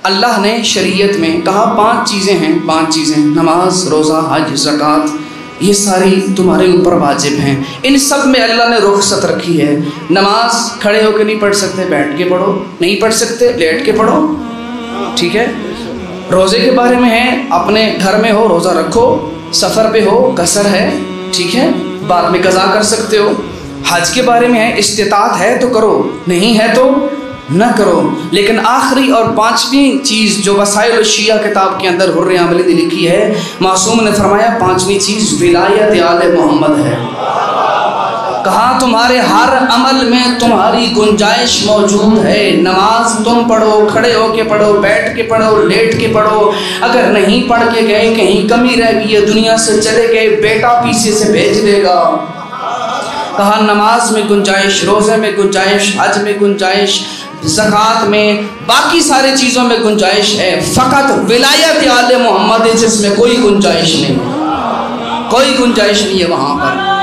اللہ نے شریعت میں کہا 5 چیزیں ہیں، 5 چیزیں، نماز، روزہ، حج، زکوٰۃ، یہ ساری تمہارے اوپر واجب ہیں۔ ان سب میں اللہ نے رخصت رکھی ہے۔ نماز کھڑے ہو کے نہیں پڑھ سکتے، بیٹھ کے پڑھو، نہیں پڑھ سکتے لیٹ کے پڑھو، ٹھیک ہے۔ روزے کے بارے میں ہے اپنے گھر میں ہو روزہ رکھو، سفر پہ ہو قصر ہے، ٹھیک ہے، بعد میں قضا کر سکتے ہو۔ حج کے بارے میں ہے استطاعت ہے تو کرو، نہیں ہے تو نہ کرو۔ لیکن آخری اور 5ویں چیز جو وسائل الشیعہ کتاب کے اندر حر عاملی نے لکھی ہے، معصوم نے فرمایا 5ویں چیز ولایت آل محمد ہے۔ کہا تمہارے ہر عمل میں تمہاری گنجائش موجود ہے۔ نماز تم پڑھو، کھڑے ہو کے پڑھو، بیٹھ کے پڑھو، لیٹ کے پڑھو، اگر نہیں پڑھ کے گئے، کہیں کمی رہ گئی ہے، دنیا سے چلے گئے، بیٹا پیچھے سے بھیج دے گا۔ کہا نماز میں گنجائش، روزے میں گنجائش، حج میں گنجائش، زکوٰۃ میں، باقی ساری چیزوں میں گنجائش ہے، فقط ولایت آل محمد جس میں کوئی گنجائش نہیں، کوئی گنجائش نہیں ہے وہاں پر۔